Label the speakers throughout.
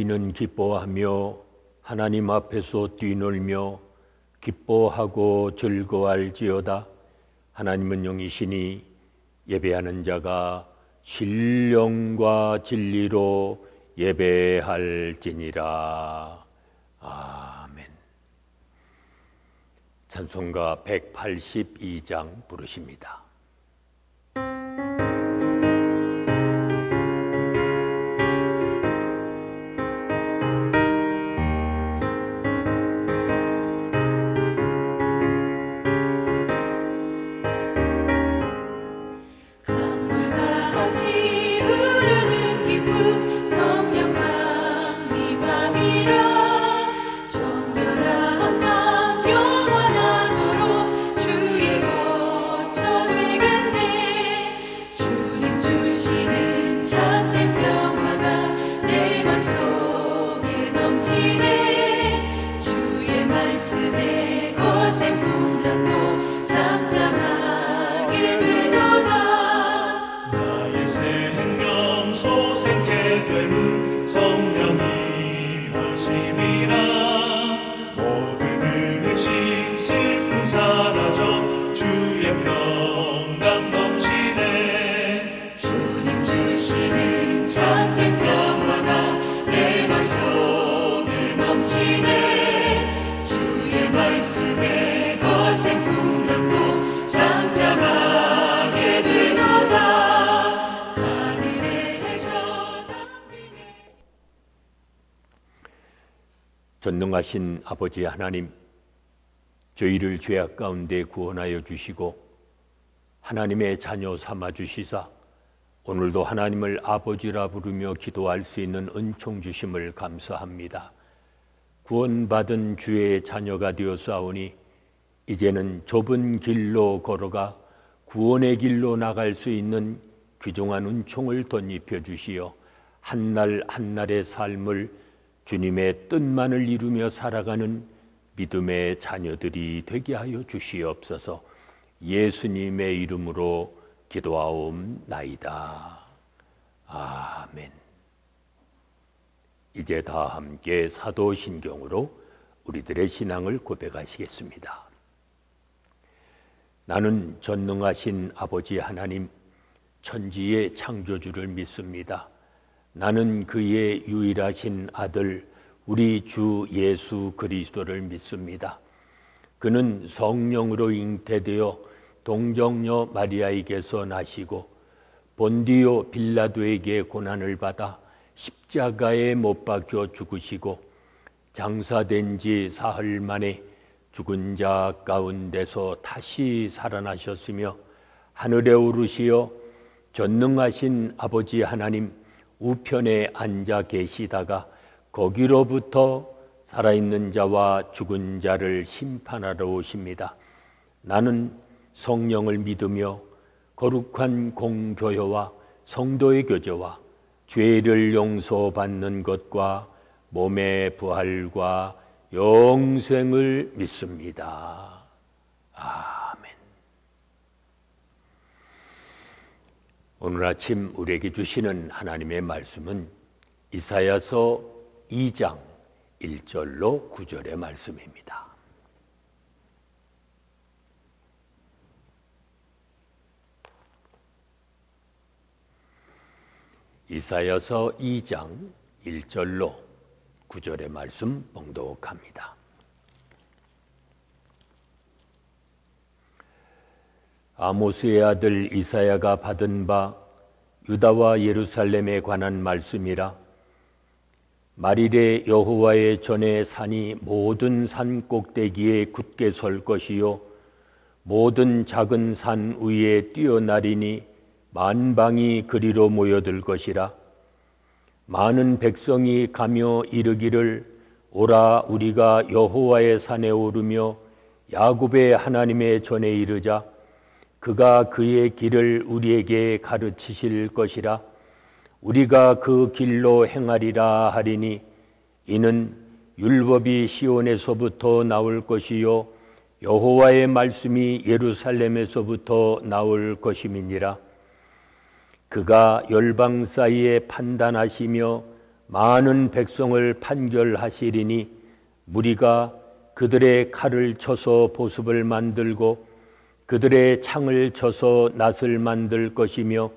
Speaker 1: 우리는 기뻐하며 하나님 앞에서 뛰놀며 기뻐하고 즐거워할지어다. 하나님은 영이시니 예배하는 자가 신령과 진리로 예배할지니라. 아멘. 찬송가 182장 부르십니다. 전능하신 아버지 하나님, 저희를 죄악 가운데 구원하여 주시고 하나님의 자녀 삼아 주시사 오늘도 하나님을 아버지라 부르며 기도할 수 있는 은총 주심을 감사합니다. 구원받은 주의 자녀가 되었사오니 이제는 좁은 길로 걸어가 구원의 길로 나갈 수 있는 귀중한 은총을 덧입혀 주시어 한날 한날의 삶을 주님의 뜻만을 이루며 살아가는 믿음의 자녀들이 되게 하여 주시옵소서. 예수님의 이름으로 기도하옵나이다. 아멘. 이제 다 함께 사도신경으로 우리들의 신앙을 고백하시겠습니다. 나는 전능하신 아버지 하나님, 천지의 창조주를 믿습니다. 나는 그의 유일하신 아들 우리 주 예수 그리스도를 믿습니다. 그는 성령으로 잉태되어 동정녀 마리아에게서 나시고 본디오 빌라도에게 고난을 받아 십자가에 못 박혀 죽으시고 장사된 지 사흘 만에 죽은 자 가운데서 다시 살아나셨으며 하늘에 오르시어 전능하신 아버지 하나님 우편에 앉아 계시다가 거기로부터 살아있는 자와 죽은 자를 심판하러 오십니다. 나는 성령을 믿으며 거룩한 공교회와 성도의 교제와 죄를 용서받는 것과 몸의 부활과 영생을 믿습니다. 아멘. 오늘 아침 우리에게 주시는 하나님의 말씀은 이사야서 2장 1절로 9절의 말씀입니다. 이사야서 2장 1절로 9절의 말씀 봉독합니다. 아모스의 아들 이사야가 받은 바 유다와 예루살렘에 관한 말씀이라. 말일에 여호와의 전에 산이 모든 산 꼭대기에 굳게 설 것이요 모든 작은 산 위에 뛰어나리니 만방이 그리로 모여들 것이라. 많은 백성이 가며 이르기를 오라 우리가 여호와의 산에 오르며 야곱의 하나님의 전에 이르자. 그가 그의 길을 우리에게 가르치실 것이라. 우리가 그 길로 행하리라 하리니 이는 율법이 시온에서부터 나올 것이요 여호와의 말씀이 예루살렘에서부터 나올 것임이니라. 그가 열방 사이에 판단하시며 많은 백성을 판결하시리니 무리가 그들의 칼을 쳐서 보습을 만들고 그들의 창을 쳐서 낫을 만들 것이며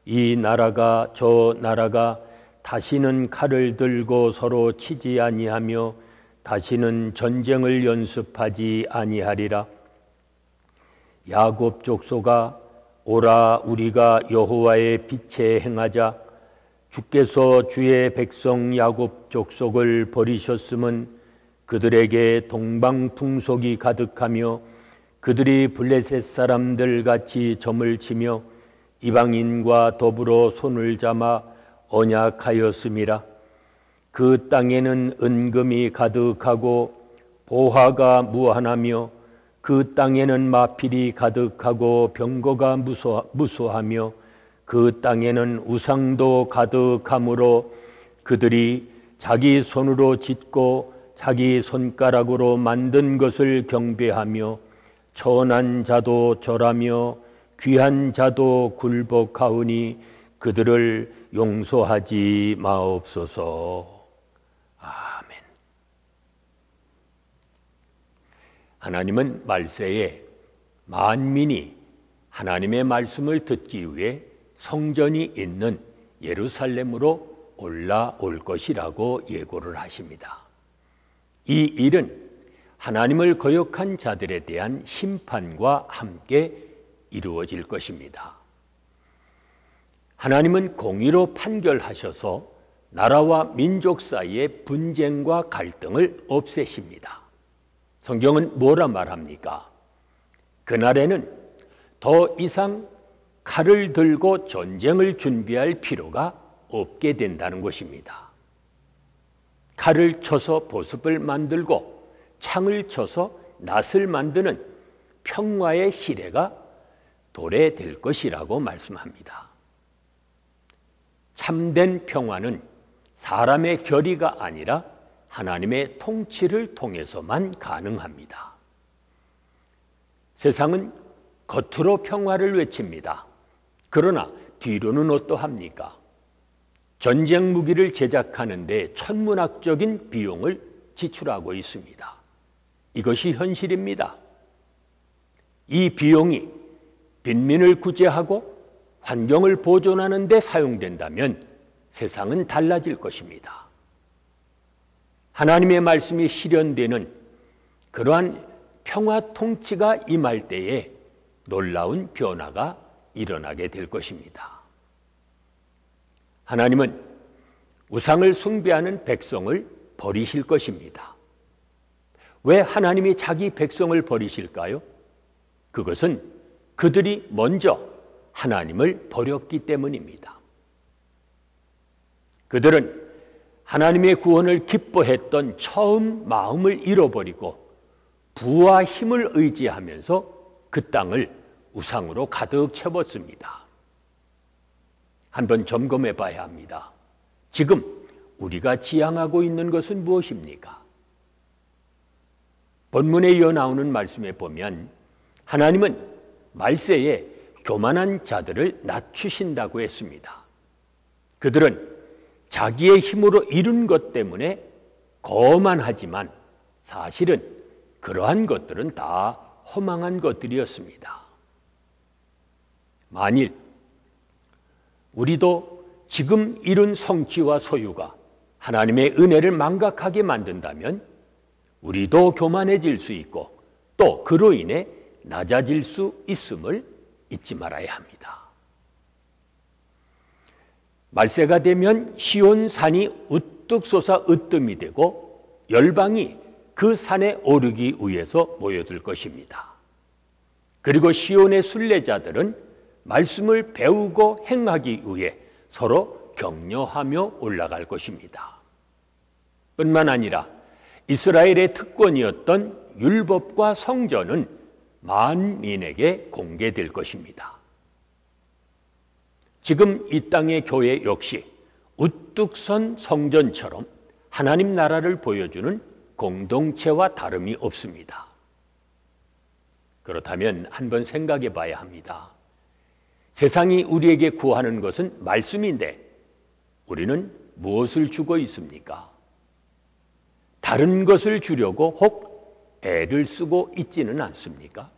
Speaker 1: 이 나라가 저 나라가 다시는 칼을 들고 서로 치지 아니하며 다시는 전쟁을 연습하지 아니하리라. 야곱 족속아, 오라 우리가 여호와의 빛에 행하자. 주께서 주의 백성 야곱 족속을 버리셨음은 그들에게 동방풍속이 가득하며 그들이 블레셋 사람들 같이 점을 치며 이방인과 더불어 손을 잡아 언약하였음이라. 그 땅에는 은금이 가득하고 보화가 무한하며 그 땅에는 마필이 가득하고 병거가 무수하며 그 땅에는 우상도 가득하므로 그들이 자기 손으로 짓고 자기 손가락으로 만든 것을 경배하며 천한 자도 절하며 귀한 자도 굴복하오니 그들을 용서하지 마옵소서. 아멘. 하나님은 말세에 만민이 하나님의 말씀을 듣기 위해 성전이 있는 예루살렘으로 올라올 것이라고 예고를 하십니다. 이 일은 하나님을 거역한 자들에 대한 심판과 함께 이루어질 것입니다. 하나님은 공의로 판결하셔서 나라와 민족 사이의 분쟁과 갈등을 없애십니다. 성경은 뭐라 말합니까? 그날에는 더 이상 칼을 들고 전쟁을 준비할 필요가 없게 된다는 것입니다. 칼을 쳐서 보습을 만들고 창을 쳐서 낫을 만드는 평화의 시대가 도래될 것이라고 말씀합니다. 참된 평화는 사람의 결의가 아니라 하나님의 통치를 통해서만 가능합니다. 세상은 겉으로 평화를 외칩니다. 그러나 뒤로는 어떠합니까? 전쟁 무기를 제작하는데 천문학적인 비용을 지출하고 있습니다. 이것이 현실입니다. 이 비용이 빈민을 구제하고 환경을 보존하는 데 사용된다면 세상은 달라질 것입니다. 하나님의 말씀이 실현되는 그러한 평화 통치가 임할 때에 놀라운 변화가 일어나게 될 것입니다. 하나님은 우상을 숭배하는 백성을 버리실 것입니다. 왜 하나님이 자기 백성을 버리실까요? 그것은 그들이 먼저 하나님을 버렸기 때문입니다. 그들은 하나님의 구원을 기뻐했던 처음 마음을 잃어버리고 부와 힘을 의지하면서 그 땅을 우상으로 가득 채웠습니다. 한번 점검해 봐야 합니다. 지금 우리가 지향하고 있는 것은 무엇입니까? 본문에 이어 나오는 말씀에 보면 하나님은 말세에 교만한 자들을 낮추신다고 했습니다. 그들은 자기의 힘으로 이룬 것 때문에 거만하지만 사실은 그러한 것들은 다 허망한 것들이었습니다. 만일 우리도 지금 이룬 성취와 소유가 하나님의 은혜를 망각하게 만든다면 우리도 교만해질 수 있고 또 그로 인해 낮아질 수 있음을 잊지 말아야 합니다. 말세가 되면 시온 산이 우뚝 솟아 으뜸이 되고 열방이 그 산에 오르기 위해서 모여들 것입니다. 그리고 시온의 순례자들은 말씀을 배우고 행하기 위해 서로 격려하며 올라갈 것입니다. 뿐만 아니라 이스라엘의 특권이었던 율법과 성전은 만민에게 공개될 것입니다. 지금 이 땅의 교회 역시 우뚝 선 성전처럼 하나님 나라를 보여주는 공동체와 다름이 없습니다. 그렇다면 한번 생각해 봐야 합니다. 세상이 우리에게 구하는 것은 말씀인데 우리는 무엇을 주고 있습니까? 다른 것을 주려고 혹 애를 쓰고 있지는 않습니까?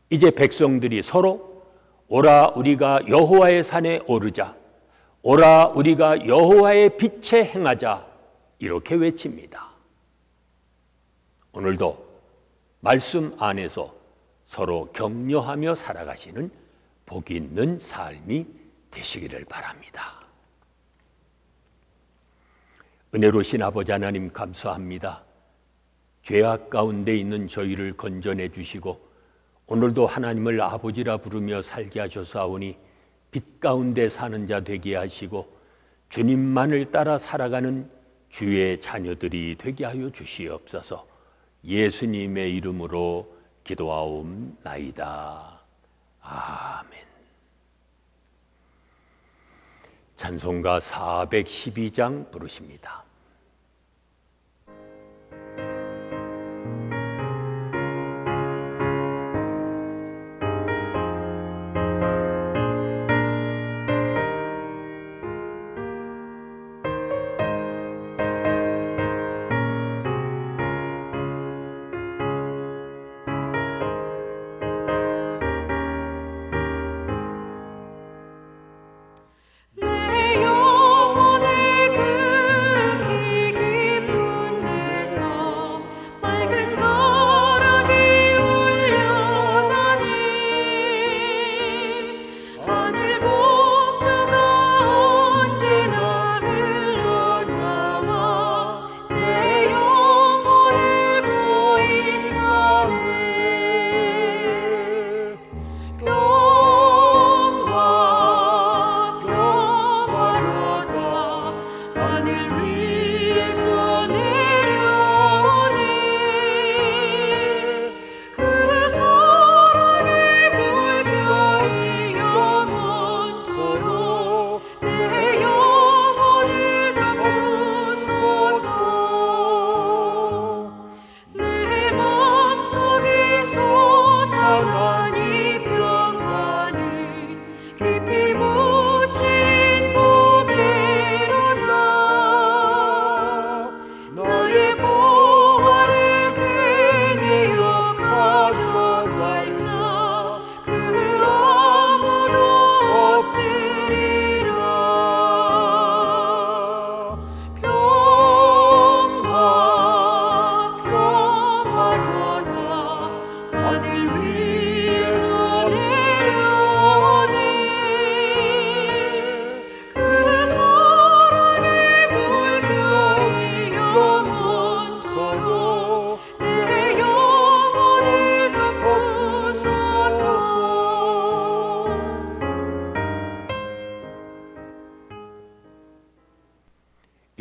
Speaker 1: 이제 백성들이 서로 오라 우리가 여호와의 산에 오르자, 오라 우리가 여호와의 빛에 행하자, 이렇게 외칩니다. 오늘도 말씀 안에서 서로 격려하며 살아가시는 복 있는 삶이 되시기를 바랍니다. 은혜로우신 아버지 하나님 감사합니다. 죄악 가운데 있는 저희를 건져내 주시고 오늘도 하나님을 아버지라 부르며 살게 하셔서오니 빛 가운데 사는 자 되게 하시고 주님만을 따라 살아가는 주의 자녀들이 되게 하여 주시옵소서. 예수님의 이름으로 기도하옵나이다. 아멘. 찬송가 412장 부르십니다.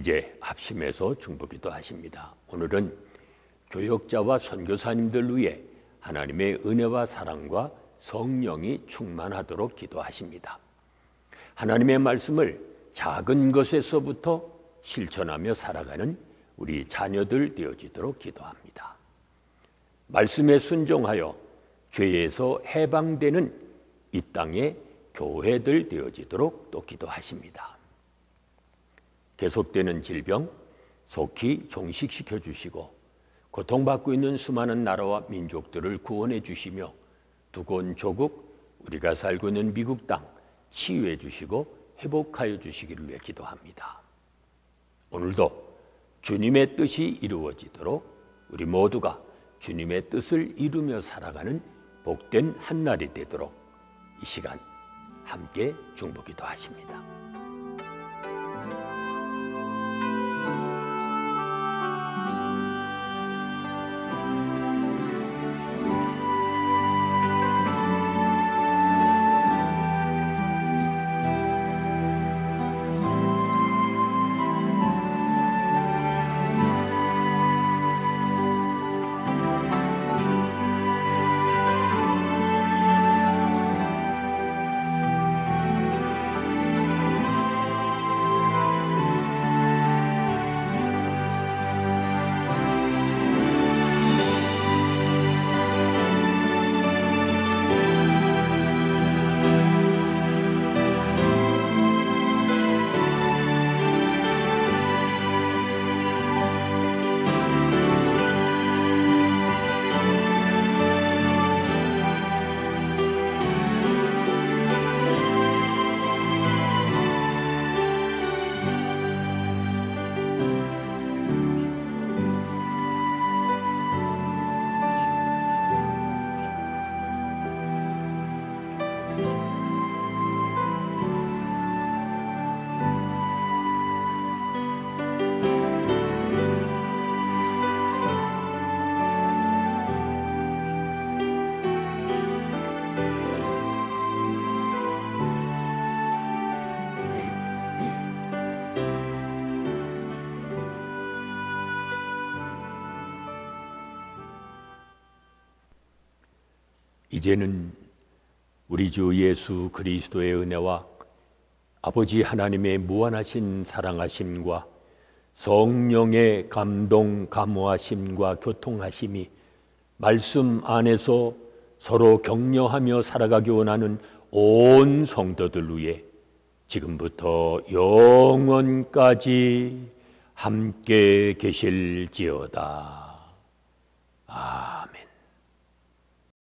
Speaker 1: 이제 합심해서 중보기도 하십니다. 오늘은 교역자와 선교사님들 위해 하나님의 은혜와 사랑과 성령이 충만하도록 기도하십니다. 하나님의 말씀을 작은 것에서부터 실천하며 살아가는 우리 자녀들 되어지도록 기도합니다. 말씀에 순종하여 죄에서 해방되는 이 땅의 교회들 되어지도록 또 기도하십니다. 계속되는 질병 속히 종식시켜 주시고 고통받고 있는 수많은 나라와 민족들을 구원해 주시며 두고온 조국, 우리가 살고 있는 미국 땅 치유해 주시고 회복하여 주시기를 위해 기도합니다. 오늘도 주님의 뜻이 이루어지도록 우리 모두가 주님의 뜻을 이루며 살아가는 복된 한날이 되도록 이 시간 함께 중보기도 하십니다. 이제는 우리 주 예수 그리스도의 은혜와 아버지 하나님의 무한하신 사랑하심과 성령의 감동, 감화심과 교통하심이 말씀 안에서 서로 격려하며 살아가기 원하는 온 성도들 위해 지금부터 영원까지 함께 계실지어다.